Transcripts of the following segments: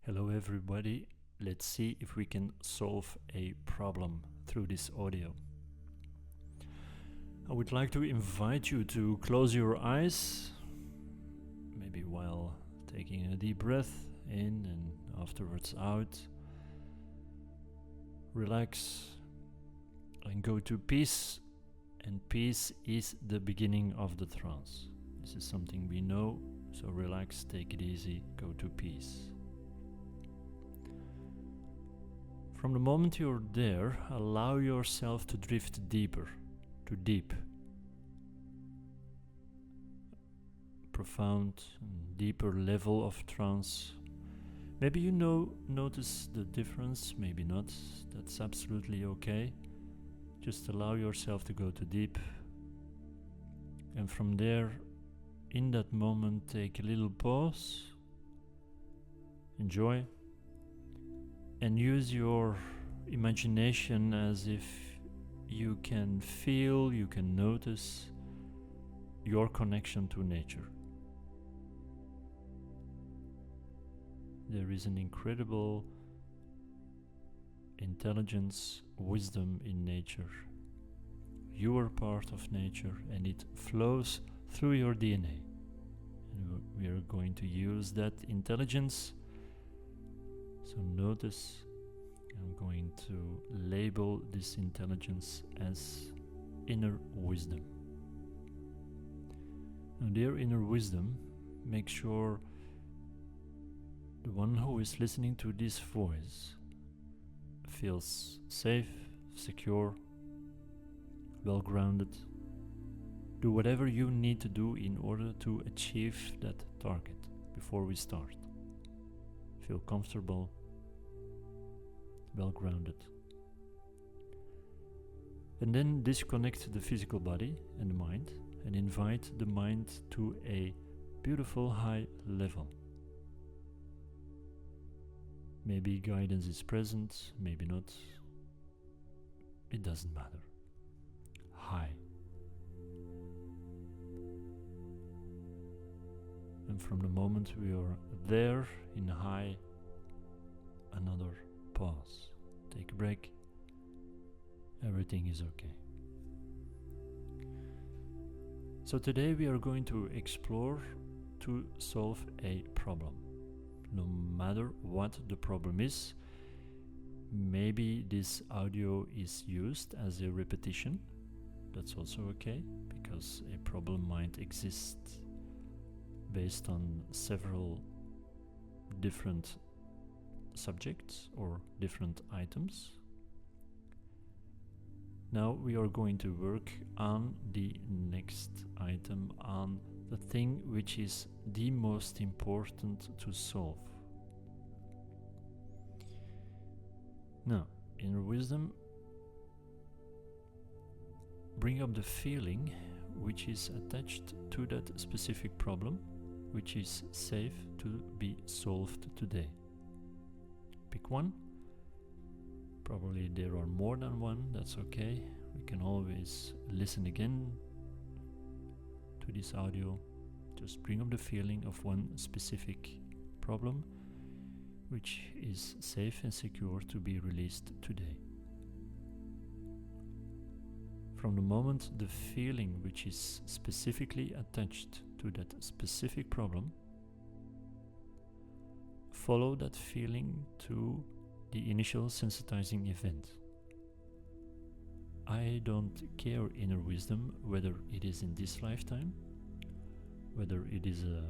Hello everybody, let's see if we can solve a problem through this audio. I would like to invite you to close your eyes, maybe while taking a deep breath in and afterwards out. Relax and go to peace, and peace is the beginning of the trance. This is something we know, so relax, take it easy, go to peace. From the moment you're there, allow yourself to drift deeper, to deep. Profound, deeper level of trance. Maybe you notice the difference, maybe not. That's absolutely okay. Just allow yourself to go to deep. And from there, in that moment, take a little pause. Enjoy. And use your imagination as if you can feel, you can notice your connection to nature. There is an incredible intelligence, wisdom in nature. You are part of nature and it flows through your DNA. And we are going to use that intelligence. So notice, I'm going to label this intelligence as inner wisdom. Now, dear inner wisdom, make sure the one who is listening to this voice feels safe, secure, well grounded. Do whatever you need to do in order to achieve that target before we start. Feel comfortable, well grounded. And then disconnect the physical body and the mind and invite the mind to a beautiful high level. Maybe guidance is present, maybe not. It doesn't matter. High. And from the moment we are there in high, another pause. Take a break. Everything is okay. So today we are going to explore to solve a problem. No matter what the problem is, maybe this audio is used as a repetition. That's also okay, because a problem might exist based on several different subjects or different items. Now we are going to work on the next item, on the thing which is the most important to solve. Now, inner wisdom, bring up the feeling which is attached to that specific problem, which is safe to be solved today. Pick one. Probably there are more than one, that's okay. We can always listen again to this audio. Just bring up the feeling of one specific problem which is safe and secure to be released today. From the moment the feeling which is specifically attached to that specific problem, follow that feeling to the initial sensitizing event. I don't care, inner wisdom, whether it is in this lifetime, whether it is a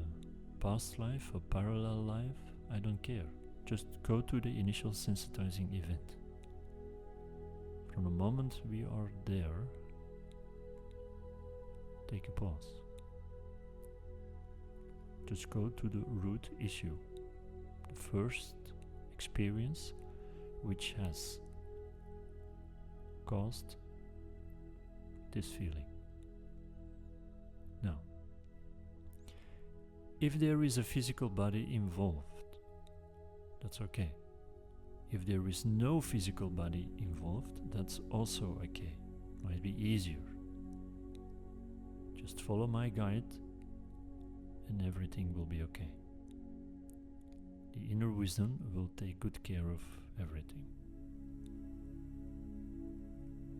past life, a parallel life, I don't care. Just go to the initial sensitizing event. From the moment we are there, take a pause. Just go to the root issue, the first experience which has caused this feeling. Now, if there is a physical body involved, that's okay. If there is no physical body involved, that's also okay. Might be easier. Just follow my guide and everything will be okay. The inner wisdom will take good care of everything.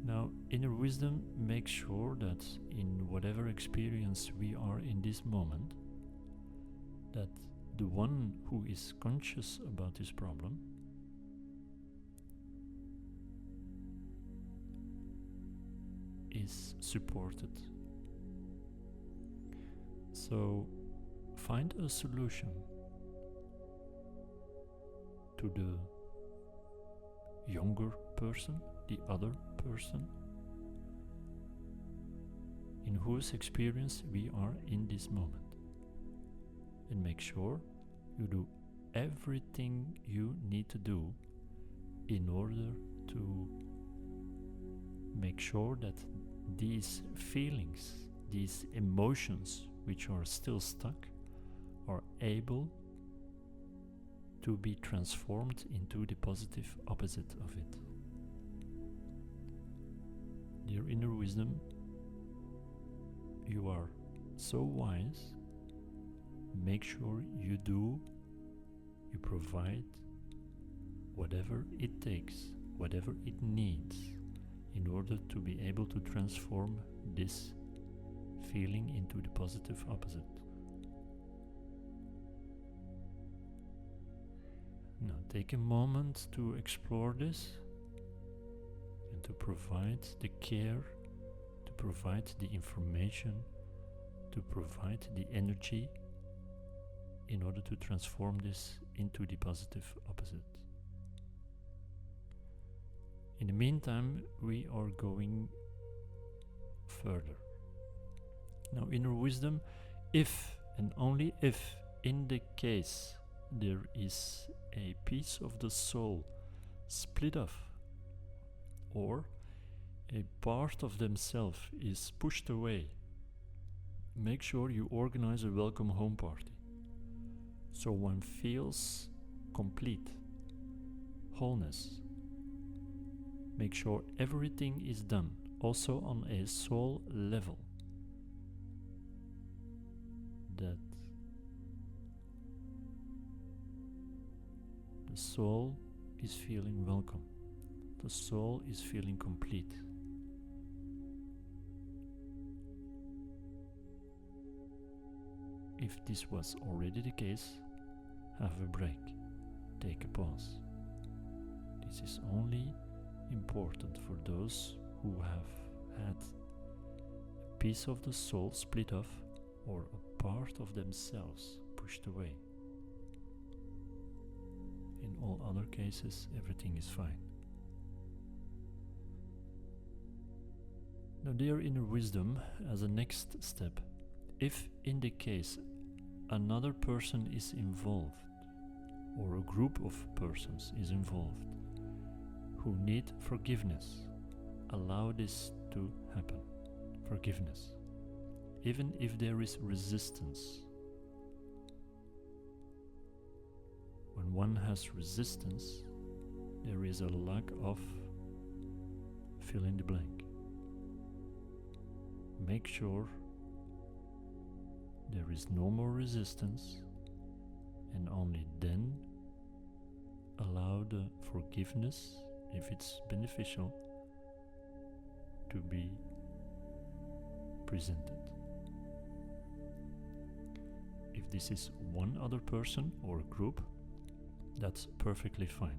Now, inner wisdom makes sure that in whatever experience we are in this moment, that the one who is conscious about this problem is supported. So find a solution to the younger person, the other person, in whose experience we are in this moment. And make sure you do everything you need to do in order to make sure that these feelings, these emotions which are still stuck, are able to be transformed into the positive opposite of it. Dear inner wisdom, you are so wise. Make sure you provide whatever it takes, whatever it needs, in order to be able to transform this feeling into the positive opposite. Now take a moment to explore this and to provide the care, to provide the information, to provide the energy in order to transform this into the positive opposite. In the meantime, we are going further. Now, inner wisdom, if and only if, in the case there is a piece of the soul split off, or a part of themselves is pushed away, make sure you organize a welcome home party, so one feels complete, wholeness. Make sure everything is done, also on a soul level, that the soul is feeling welcome, the soul is feeling complete. If this was already the case, have a break, take a pause. This is only important for those who have had a piece of the soul split off or a part of themselves pushed away. In all other cases, everything is fine. Now, dear inner wisdom, as a next step, if in the case another person is involved, or a group of persons is involved, who need forgiveness, allow this to happen. Forgiveness. Even if there is resistance. When one has resistance, there is a lack of fill in the blank. Make sure there is no more resistance, and only then allow the forgiveness, if it's beneficial, to be presented. If this is one other person or group, that's perfectly fine.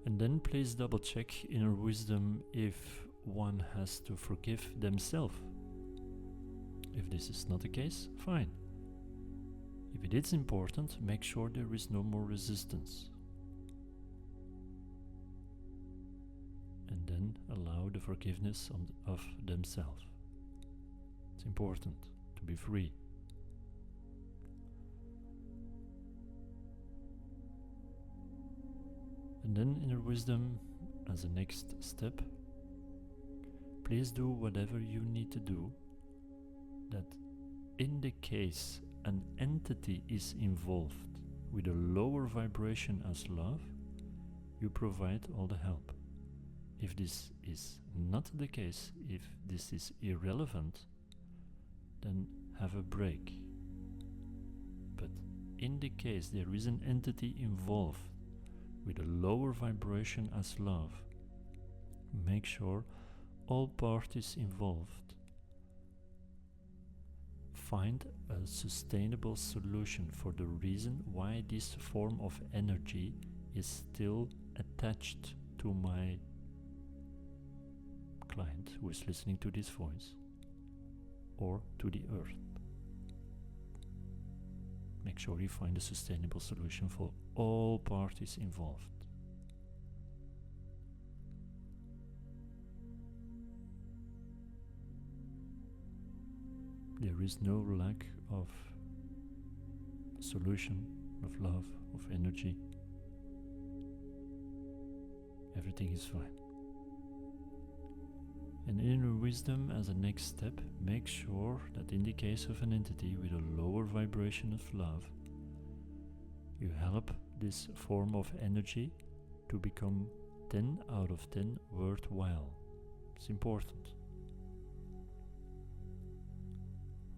And then please double check inner wisdom if one has to forgive themselves. If this is not the case, fine. If it is important, make sure there is no more resistance. And then allow the forgiveness of themselves. It's important to be free. And then inner wisdom, as a next step, please do whatever you need to do, that in the case an entity is involved with a lower vibration as love, you provide all the help. If this is not the case, if this is irrelevant, then have a break. But in the case there is an entity involved with a lower vibration as love, make sure all parties involved find a sustainable solution for the reason why this form of energy is still attached to my client who is listening to this voice, or to the earth. Make sure you find a sustainable solution for all parties involved. There is no lack of solution, of love, of energy. Everything is fine. And inner wisdom as a next step, make sure that in the case of an entity with a lower vibration of love, you help this form of energy to become 10 out of 10 worthwhile. It's important.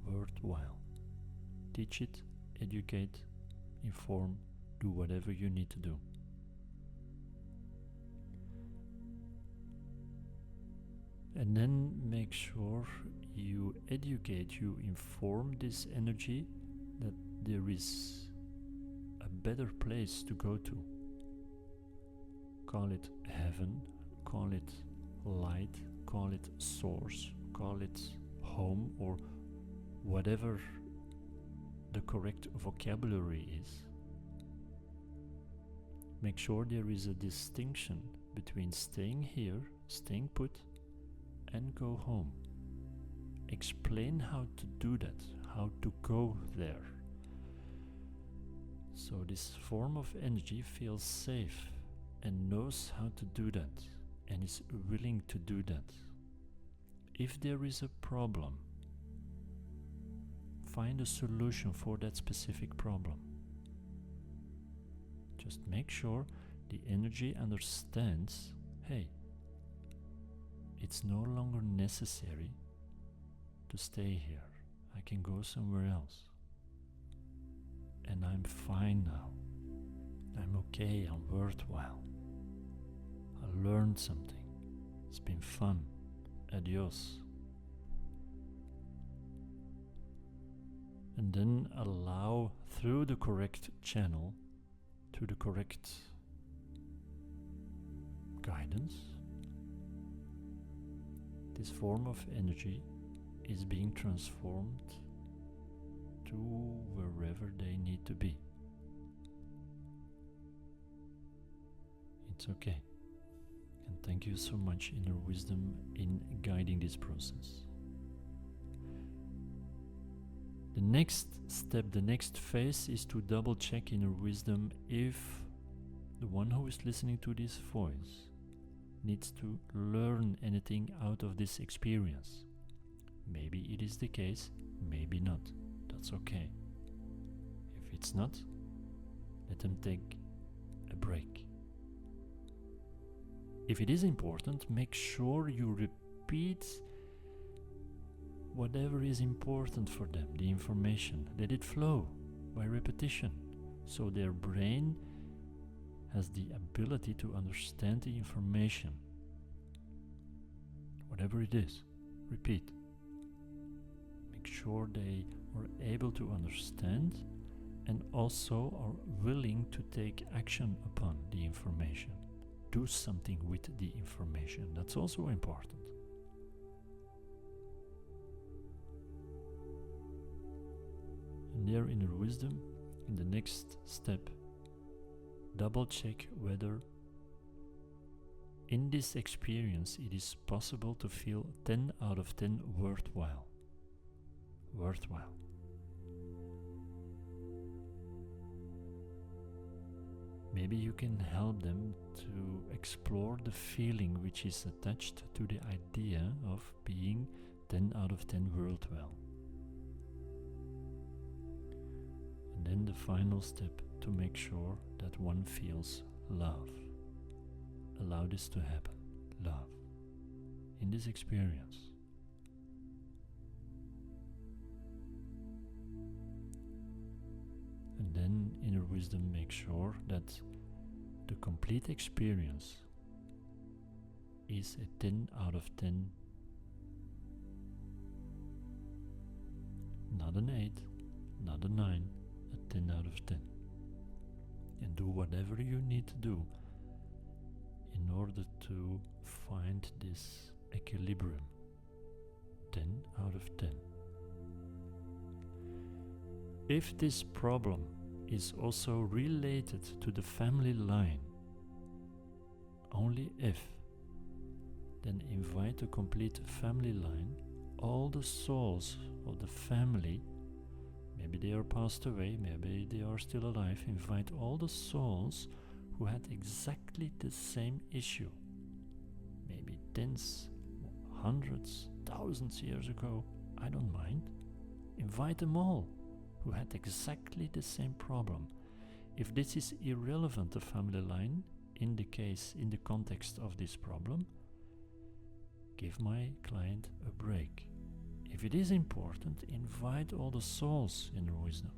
Worthwhile. Teach it, educate, inform, do whatever you need to do. And then make sure you educate, you inform this energy that there is a better place to go to. Call it heaven, call it light, call it source, call it home, or whatever the correct vocabulary is. Make sure there is a distinction between staying here, staying put, and go home. Explain how to do that, how to go there. So this form of energy feels safe and knows how to do that and is willing to do that. If there is a problem, find a solution for that specific problem. Just make sure the energy understands, hey, it's no longer necessary to stay here. I can go somewhere else. And I'm fine now. I'm okay, I'm worthwhile. I learned something. It's been fun. Adios. And then allow through the correct channel, to the correct guidance, this form of energy is being transformed to wherever they need to be. It's okay. And thank you so much, Inner Wisdom, in guiding this process. The next step, the next phase is to double check Inner Wisdom if the one who is listening to this voice needs to learn anything out of this experience. Maybe it is the case, maybe not. That's okay. If it's not, let them take a break. If it is important, make sure you repeat whatever is important for them, the information. Let it flow by repetition, so their brain has the ability to understand the information. Whatever it is, repeat. Make sure they are able to understand and also are willing to take action upon the information. Do something with the information. That's also important. And their inner wisdom, in the next step, double check whether in this experience it is possible to feel 10 out of 10 worthwhile. Worthwhile. Maybe you can help them to explore the feeling which is attached to the idea of being 10 out of 10 worthwhile. And then the final step, to make sure that one feels love. Allow this to happen. Love. In this experience. then inner wisdom makes sure that the complete experience is a 10 out of 10, not an 8, not a 9, a 10 out of 10. And do whatever you need to do in order to find this equilibrium. 10 out of 10. If this problem is also related to the family line, only if, then invite the complete family line, all the souls of the family. Maybe they are passed away, maybe they are still alive. Invite all the souls who had exactly the same issue. Maybe tens, hundreds, thousands years ago. I don't mind. Invite them all who had exactly the same problem. If this is irrelevant, the family line, in the context of this problem, give my client a break. If it is important, invite all the souls in wisdom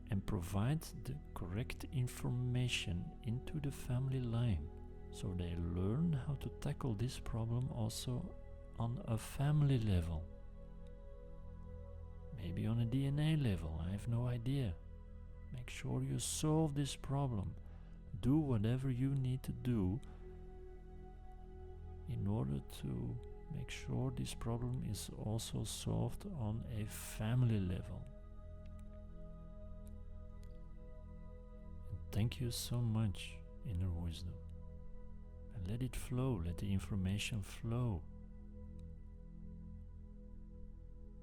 and provide the correct information into the family line so they learn how to tackle this problem also on a family level. Maybe on a DNA level, I have no idea. Make sure you solve this problem. Do whatever you need to do in order to make sure this problem is also solved on a family level. And thank you so much, inner wisdom. And let it flow, let the information flow.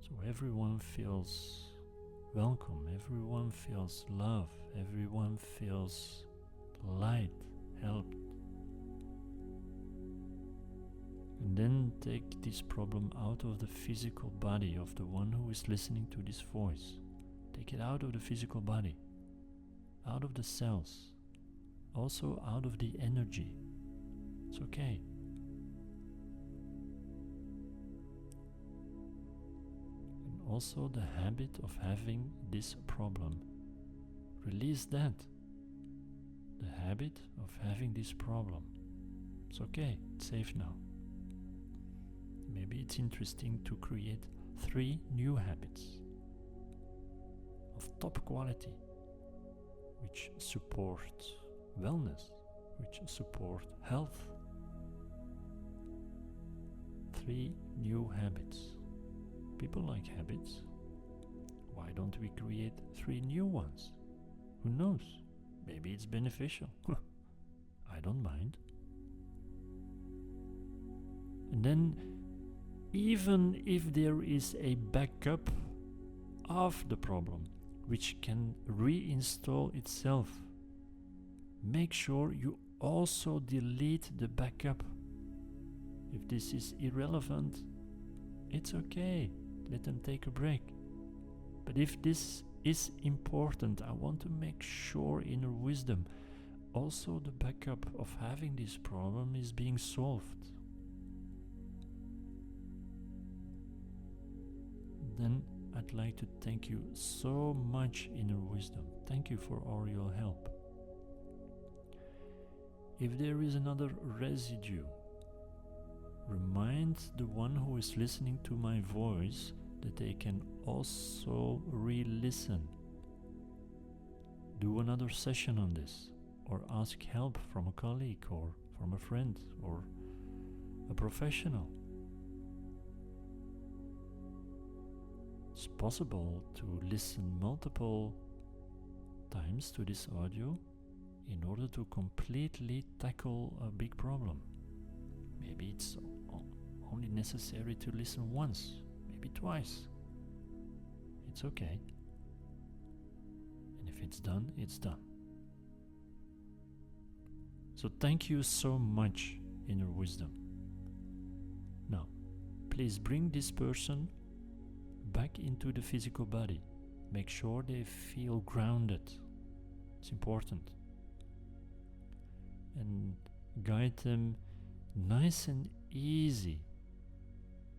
So everyone feels welcome, everyone feels love, everyone feels light, helped. And then take this problem out of the physical body of the one who is listening to this voice. Take it out of the physical body, out of the cells, also out of the energy. It's okay. And also the habit of having this problem. Release that. The habit of having this problem. It's okay, it's safe now. Maybe it's interesting to create 3 new habits of top quality, which support wellness, which support health. 3 new habits. People like habits. Why don't we create 3 new ones? Who knows? Maybe it's beneficial. I don't mind. And then, even if there is a backup of the problem which can reinstall itself, make sure you also delete the backup. If this is irrelevant, it's okay, let them take a break. But if this is important, I want to make sure inner wisdom, also the backup of having this problem is being solved. Then I'd like to thank you so much, inner wisdom. Thank you for all your help. If there is another residue, remind the one who is listening to my voice that they can also re-listen. Do another session on this, or ask help from a colleague or from a friend or a professional. It's possible to listen multiple times to this audio in order to completely tackle a big problem. Maybe it's only necessary to listen once, maybe twice. It's okay. And if it's done, it's done. So thank you so much, inner wisdom. Now, please bring this person back into the physical body. Make sure they feel grounded. It's important. And guide them nice and easy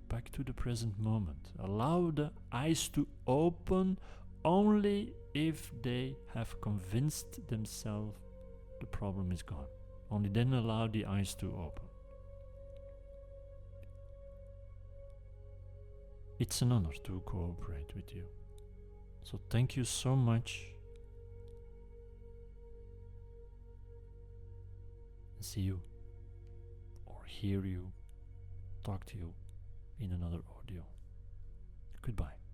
back to the present moment. Allow the eyes to open only if they have convinced themselves the problem is gone. Only then allow the eyes to open. It's an honor to cooperate with you. So thank you so much. And see you, or hear you, talk to you in another audio. Goodbye.